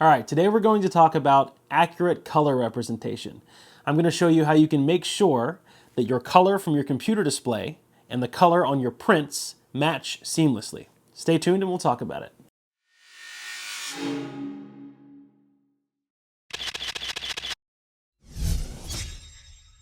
All right, today we're going to talk about accurate color representation. I'm going to show you how you can make sure that your color from your computer display and the color on your prints match seamlessly. Stay tuned and we'll talk about it.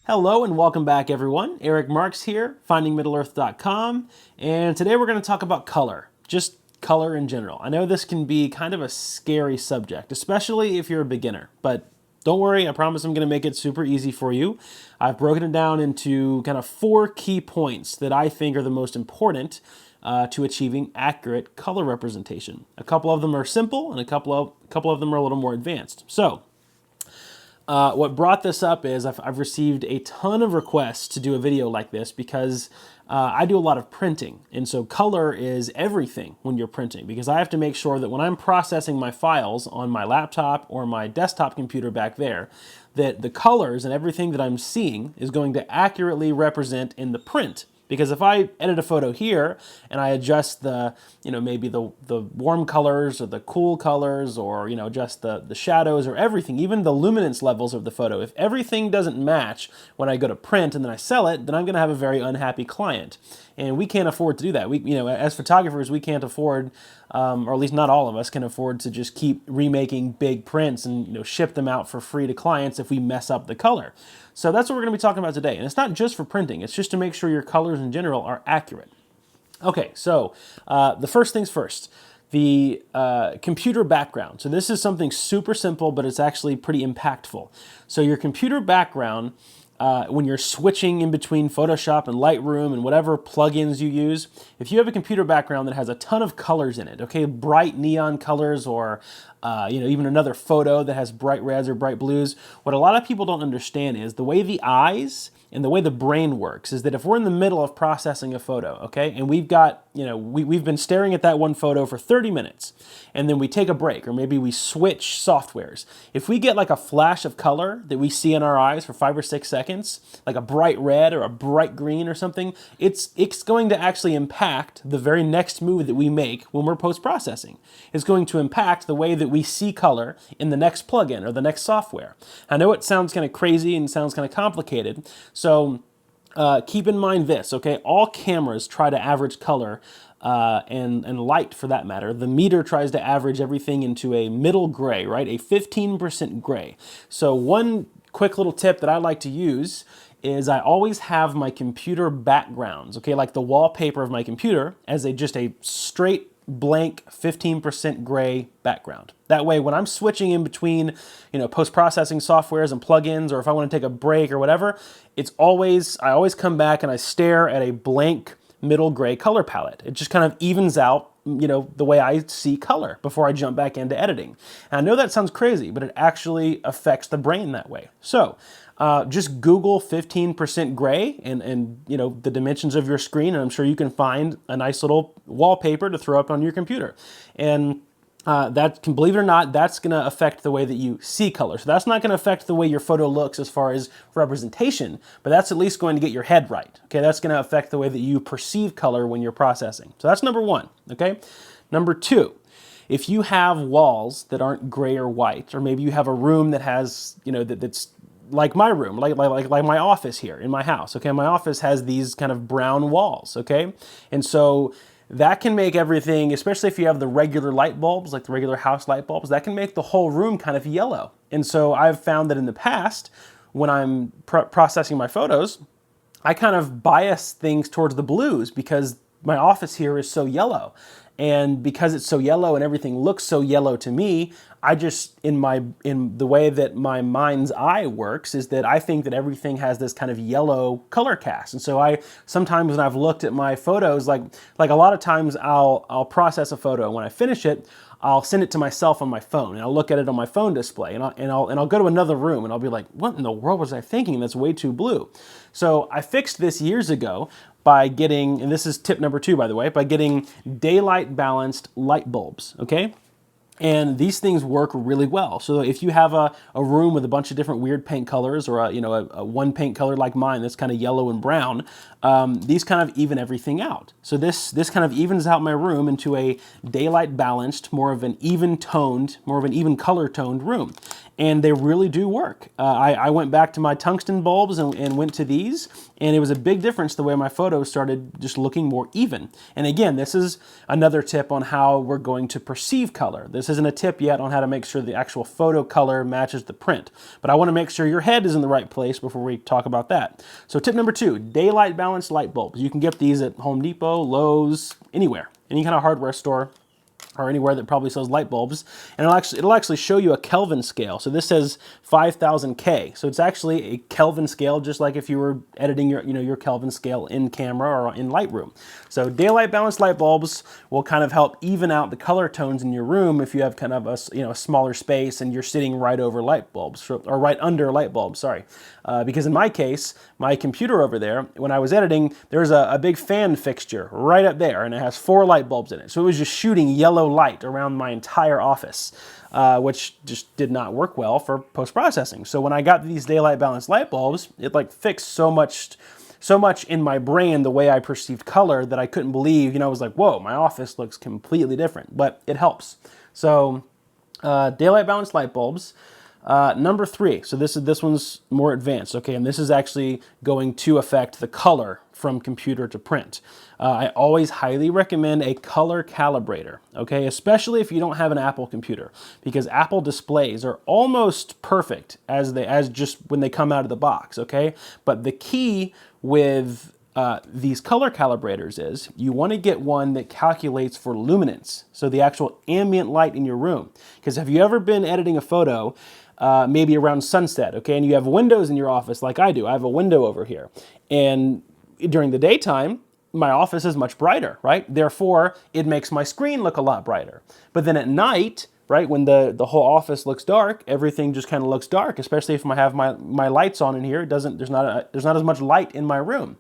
Hello and welcome back everyone. Eric Marks here, findingmiddleearth.com, and today we're going to talk about color, just color in general. I know this can be kind of a scary subject, especially if you're a beginner, but don't worry, I promise I'm going to make it super easy for you. I've broken it down into kind of 4 key points that I think are the most important to achieving accurate color representation. A couple of them are simple and a couple of them are a little more advanced. So, what brought this up is I've received a ton of requests to do a video like this because I do a lot of printing, and so color is everything when you're printing, because I have to make sure that when I'm processing my files on my laptop or my desktop computer back there, that the colors and everything that I'm seeing is going to accurately represent in the print. Because if I edit a photo here and I adjust the, maybe the warm colors or the cool colors, or, adjust the shadows or everything, even the luminance levels of the photo, if everything doesn't match when I go to print and then I sell it, then I'm going to have a very unhappy client. And we can't afford to do that. We, as photographers, we can't afford, or at least not all of us can afford to just keep remaking big prints and ship them out for free to clients if we mess up the color. So that's what we're going to be talking about today. And it's not just for printing, it's just to make sure your colors in general are accurate. Okay, so the first things first, the computer background. So this is something super simple, but it's actually pretty impactful. So your computer background, when you're switching in between Photoshop and Lightroom and whatever plugins you use, if you have a computer background that has a ton of colors in it, okay, bright neon colors, or even another photo that has bright reds or bright blues, what a lot of people don't understand is the way the eyes and the way the brain works is that if we're in the middle of processing a photo, okay, and we've got, we've been staring at that one photo for 30 minutes, and then we take a break, or maybe we switch softwares. If we get like a flash of color that we see in our eyes for 5 or 6 seconds, like a bright red or a bright green or something, it's going to actually impact the very next move that we make when we're post-processing. It's going to impact the way that we see color in the next plugin or the next software. I know it sounds kind of crazy and sounds kind of complicated, so keep in mind this, okay? All cameras try to average color and light for that matter. The meter tries to average everything into a middle gray, right? A 15% gray. So one quick little tip that I like to use is I always have my computer backgrounds, okay, like the wallpaper of my computer, as just a straight blank 15% gray background. That way, when I'm switching in between, post-processing softwares and plugins, or if I want to take a break or whatever, I always come back and I stare at a blank middle gray color palette. It just kind of evens out, the way I see color before I jump back into editing. And I know that sounds crazy, but it actually affects the brain that way. So just Google 15% gray and the dimensions of your screen, and I'm sure you can find a nice little wallpaper to throw up on your computer. And that can, believe it or not, that's going to affect the way that you see color. So that's not going to affect the way your photo looks as far as representation, but that's at least going to get your head right. Okay, that's going to affect the way that you perceive color when you're processing. So that's number 1. Okay, number 2. If you have walls that aren't gray or white, or maybe you have a room that has, that's like my room, like my office here in my house, okay? My office has these kind of brown walls, okay? And so that can make everything, especially if you have the regular light bulbs, like the regular house light bulbs, that can make the whole room kind of yellow. And so I've found that in the past, when I'm processing my photos, I kind of bias things towards the blues because my office here is so yellow. And because it's so yellow and everything looks so yellow to me, I just, in the way that my mind's eye works, is that I think that everything has this kind of yellow color cast. And so sometimes when I've looked at my photos, like a lot of times I'll process a photo, and when I finish it, I'll send it to myself on my phone, and I'll look at it on my phone display, and I'll go to another room, and I'll be like, what in the world was I thinking? That's way too blue. So I fixed this years ago by getting, and this is tip number 2, by the way, by getting daylight balanced light bulbs, okay? And these things work really well. So if you have a room with a bunch of different weird paint colors, or a one paint color like mine that's kind of yellow and brown, these kind of even everything out. So this kind of evens out my room into a daylight balanced, more of an even toned, more of an even color toned room. And they really do work. I went back to my tungsten bulbs and went to these, and it was a big difference the way my photos started just looking more even. And again, this is another tip on how we're going to perceive color. This isn't a tip yet on how to make sure the actual photo color matches the print, but I want to make sure your head is in the right place before we talk about that. So tip number 2, daylight balanced light bulbs. You can get these at Home Depot, Lowe's, anywhere, any kind of hardware store, or anywhere that probably sells light bulbs, and it'll actually show you a Kelvin scale. So this says 5000 K. So it's actually a Kelvin scale, just like if you were editing your Kelvin scale in camera or in Lightroom. So daylight balanced light bulbs will kind of help even out the color tones in your room if you have kind of a smaller space and you're sitting right over light bulbs, or right under light bulbs, sorry. Because in my case, my computer over there, when I was editing, there's a big fan fixture right up there, and it has 4 light bulbs in it. So it was just shooting yellow light around my entire office, which just did not work well for post-processing. So when I got these daylight balanced light bulbs, it like fixed so much in my brain the way I perceived color that I couldn't believe. I was like, whoa, my office looks completely different, but it helps. So daylight balanced light bulbs. Number 3, so this one's more advanced, okay, and this is actually going to affect the color from computer to print. I always highly recommend a color calibrator, okay, especially if you don't have an Apple computer, because Apple displays are almost perfect as just when they come out of the box, okay, but the key with these color calibrators is you want to get one that calculates for luminance, so the actual ambient light in your room. Because have you ever been editing a photo maybe around sunset, okay, and you have windows in your office like I do. I have a window over here, and during the daytime my office is much brighter, right? Therefore it makes my screen look a lot brighter. But then at night, right, when the whole office looks dark, everything just kind of looks dark, especially if I have my lights on in here. There's not as much light in my room.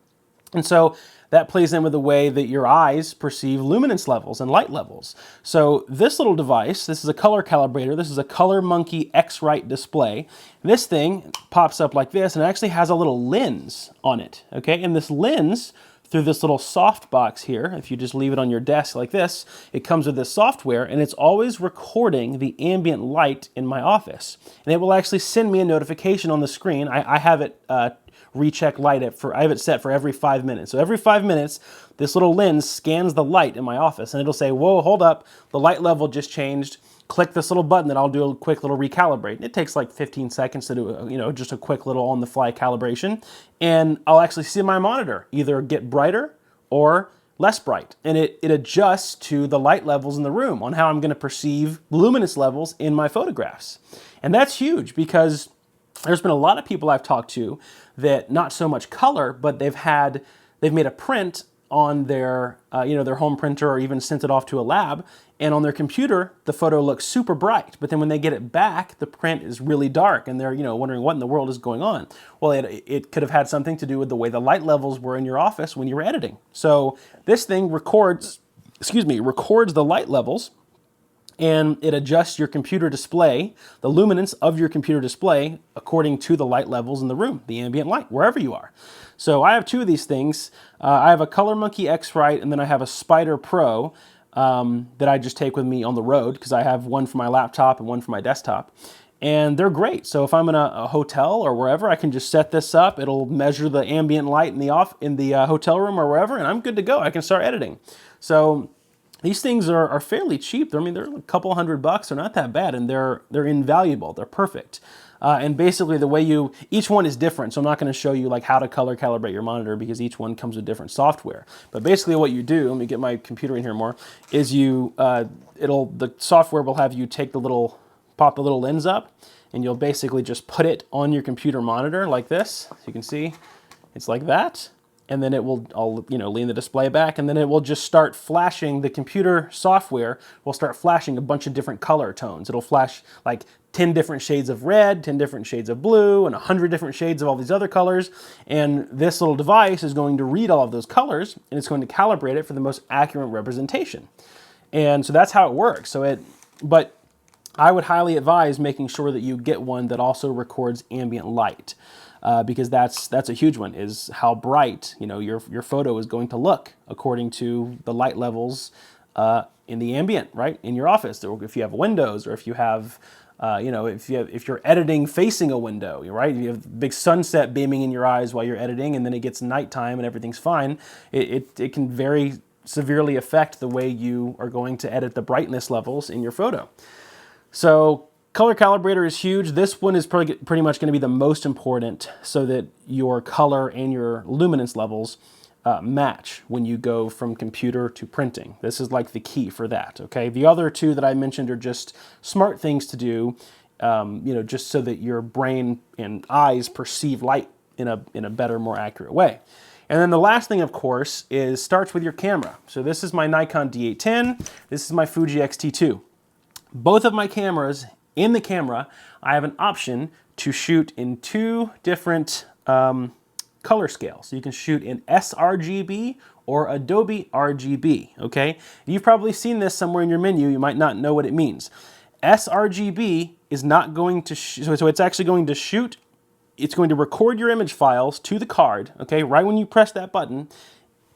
And so that plays in with the way that your eyes perceive luminance levels and light levels. So this little device, this is a color calibrator. This is a Color Monkey X-Rite display. This thing pops up like this, and it actually has a little lens on it, okay? And this lens, through this little soft box here, if you just leave it on your desk like this, it comes with this software, and it's always recording the ambient light in my office. And it will actually send me a notification on the screen. I have it recheck light I have it set for every 5 minutes. So every 5 minutes, this little lens scans the light in my office, and it'll say, whoa, hold up, the light level just changed. Click this little button, and I'll do a quick little recalibrate. It takes like 15 seconds to do just a quick little on-the-fly calibration, and I'll actually see my monitor either get brighter or less bright, and it adjusts to the light levels in the room on how I'm going to perceive luminance levels in my photographs. And that's huge, because there's been a lot of people I've talked to that not so much color, but they've made a print on their their home printer, or even sent it off to a lab, and on their computer the photo looks super bright, but then when they get it back, the print is really dark, and they're wondering what in the world is going on. Well, it could have had something to do with the way the light levels were in your office when you were editing. So this thing records the light levels, and it adjusts your computer display, the luminance of your computer display, according to the light levels in the room, the ambient light, wherever you are. So I have 2 of these things. I have a Color Monkey X-Rite, and then I have a Spider Pro that I just take with me on the road, because I have one for my laptop and one for my desktop. And they're great. So if I'm in a hotel or wherever, I can just set this up. It'll measure the ambient light in the hotel room or wherever, and I'm good to go. I can start editing. So these things are fairly cheap. I mean, they're a couple $100. They're not that bad, and they're invaluable. They're perfect. And basically the way each one is different, so I'm not going to show you like how to color calibrate your monitor, because each one comes with different software. But basically what you do, let me get my computer in here more, is the software will have you pop the little lens up, and you'll basically just put it on your computer monitor like this. So you can see it's like that. And then I'll lean the display back, and then it will just start flashing. The computer software will start flashing a bunch of different color tones. It'll flash like 10 different shades of red, 10 different shades of blue, and 100 different shades of all these other colors. And this little device is going to read all of those colors, and it's going to calibrate it for the most accurate representation. And so that's how it works. But I would highly advise making sure that you get one that also records ambient light, because that's a huge one, is how bright, you know, your photo is going to look according to the light levels in the ambient, right, in your office, or if you have windows, or if you have you know, if you're editing facing a window, right? You have big sunset beaming in your eyes while you're editing, and then it gets nighttime and everything's fine. It can very severely affect the way you are going to edit the brightness levels in your photo. So color calibrator is huge. This one is pretty much going to be the most important, so that your color and your luminance levels match when you go from computer to printing. This is like the key for that, okay? The other two that I mentioned are just smart things to do, you know, just so that your brain and eyes perceive light in a better, more accurate way. And then the last thing, of course, starts with your camera. So this is my Nikon D810. This is my Fuji X-T2. Both of my cameras, in the camera, I have an option to shoot in two different color scales. So you can shoot in sRGB or Adobe RGB, okay? You've probably seen this somewhere in your menu. You might not know what it means. sRGB is not going to, so it's actually going to shoot, it's going to record your image files to the card, okay, right when you press that button,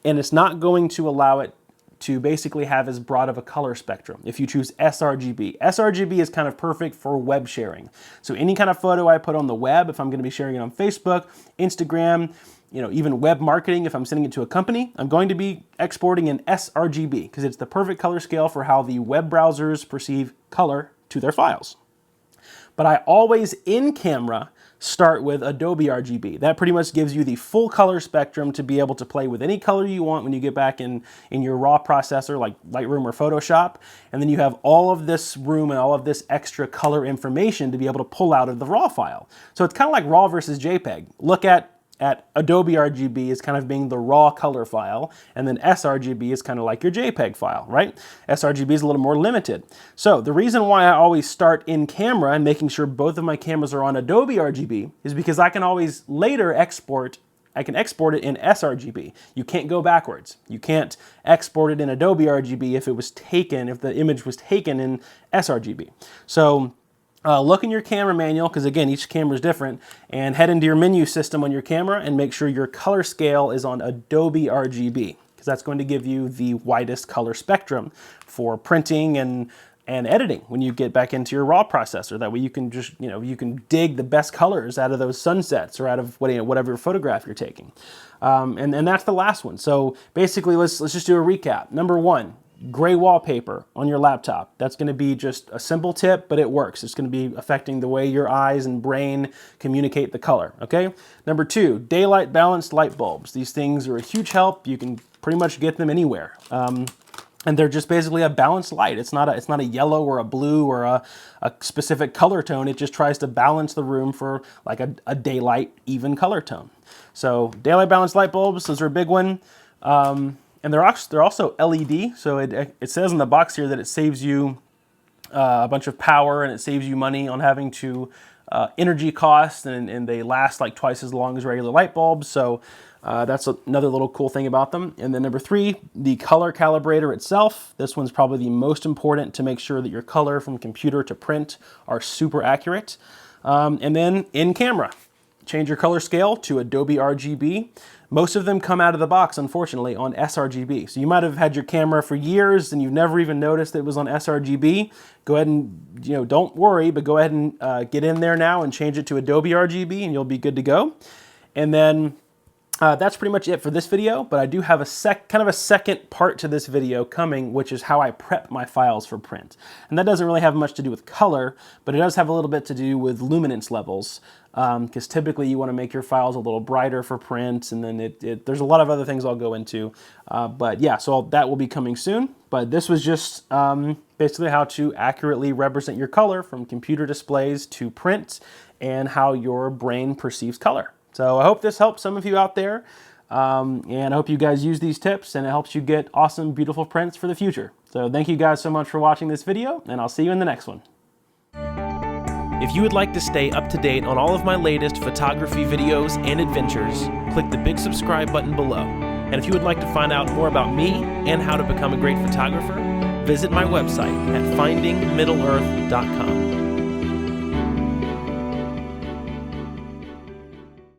and it's not going to allow it to basically have as broad of a color spectrum if you choose sRGB. sRGB is kind of perfect for web sharing. So any kind of photo I put on the web, if I'm going to be sharing it on Facebook, Instagram, you know, even web marketing, if I'm sending it to a company, I'm going to be exporting in sRGB because it's the perfect color scale for how the web browsers perceive color to their files. But I always, in camera, start with Adobe RGB. That pretty much gives you the full color spectrum to be able to play with any color you want when you get back in your raw processor like Lightroom or Photoshop. And then you have all of this room and all of this extra color information to be able to pull out of the raw file. So it's kind of like RAW versus JPEG. Look at Adobe RGB as kind of being the raw color file, and then sRGB is kind of like your JPEG file, right? sRGB is a little more limited. So the reason why I always start in camera and making sure both of my cameras are on Adobe RGB is because I can always later export it in sRGB. You can't go backwards. You can't export it in Adobe RGB if the image was taken in sRGB. So look in your camera manual, because again, each camera is different, and head into your menu system on your camera and make sure your color scale is on Adobe RGB, because that's going to give you the widest color spectrum for printing and editing when you get back into your raw processor. That way you can just, you know, you can dig the best colors out of those sunsets or out of whatever photograph you're taking. And that's the last one. So basically, let's just do a recap. Number one, gray wallpaper on your laptop. That's going to be just a simple tip, but it works. It's going to be affecting the way your eyes and brain communicate the color, okay? Number two, daylight balanced light bulbs. These things are a huge help. You can pretty much get them anywhere. And they're just basically a balanced light. It's not a yellow or a blue or a specific color tone. It just tries to balance the room for like a daylight even color tone. So daylight balanced light bulbs, those are a big one. And they're also LED, so it says in the box here that it saves you a bunch of power and it saves you money on having to energy costs, and they last like twice as long as regular light bulbs. So that's another little cool thing about them. And then number three, the color calibrator itself. This one's probably the most important to make sure that your color from computer to print are super accurate. And then in camera, change your color scale to Adobe RGB. Most of them come out of the box, unfortunately, on sRGB. So you might have had your camera for years and you've never even noticed it was on sRGB. Go ahead and, you know, don't worry, but go ahead and get in there now and change it to Adobe RGB and you'll be good to go. And then that's pretty much it for this video, but I do have a kind of a second part to this video coming, which is how I prep my files for print. And that doesn't really have much to do with color, but it does have a little bit to do with luminance levels, because typically you want to make your files a little brighter for print, and then there's a lot of other things I'll go into. But yeah, so that will be coming soon. But this was just basically how to accurately represent your color from computer displays to print, and how your brain perceives color. So I hope this helps some of you out there, and I hope you guys use these tips and it helps you get awesome, beautiful prints for the future. So thank you guys so much for watching this video, and I'll see you in the next one. If you would like to stay up to date on all of my latest photography videos and adventures, click the big subscribe button below. And if you would like to find out more about me and how to become a great photographer, visit my website at findingmiddleearth.com.